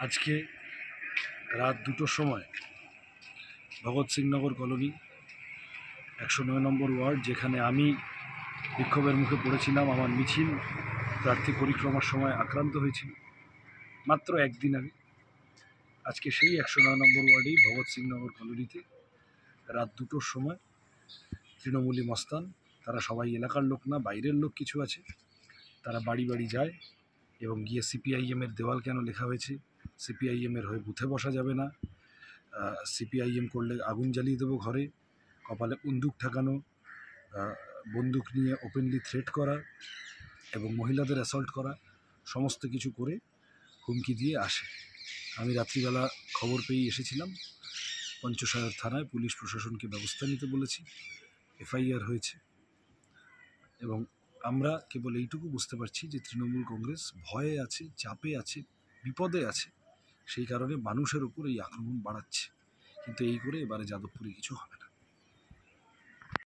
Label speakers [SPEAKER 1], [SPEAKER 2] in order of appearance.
[SPEAKER 1] আজকে রাত 2টোর সময় ভগৎ সিংনগর কলোনি 109 নম্বর ওয়ার্ড, যেখানে আমি বিক্ষোভের মুখে পড়েছিলাম, আমার মিছিল প্রার্থী পরিক্রমার সময় আক্রান্ত হয়েছিল মাত্র একদিন আগে। আজকে সেই 109 নম্বর ওয়ার্ডেই ভগৎ সিংনগর কলোনিতে রাত 2টোর সময় তৃণমূলী মস্তান, তারা সবাই এলাকার লোক না, বাইরের লোক কিছু আছে, তারা বাড়ি বাড়ি যায় এবং গিয়ে সিপিআইএমের দেওয়াল কেন লেখা হয়েছে, সিপিআইএমের হয়ে বুথে বসা যাবে না, সিপিআইএম করলে আগুন জ্বালিয়ে দেবো ঘরে, কপালে বন্দুক ঠেকানো, বন্দুক নিয়ে ওপেনলি থ্রেট করা এবং মহিলাদের অ্যাসল্ট করা, সমস্ত কিছু করে হুমকি দিয়ে আসে। আমি রাত্রিবেলা খবর পেয়ে এসেছিলাম, পঞ্চশায়র থানায় পুলিশ প্রশাসনকে ব্যবস্থা নিতে বলেছি, এফআইআর হয়েছে এবং আমরা কেবল এইটুকু বুঝতে পারছি যে তৃণমূল কংগ্রেস ভয়ে আছে, চাপে আছে, বিপদে আছে, সেই কারণে মানুষের উপর এই আক্রমণ বাড়াচ্ছে। কিন্তু এই করে এবারে যাদবপুরে কিছু হবে না।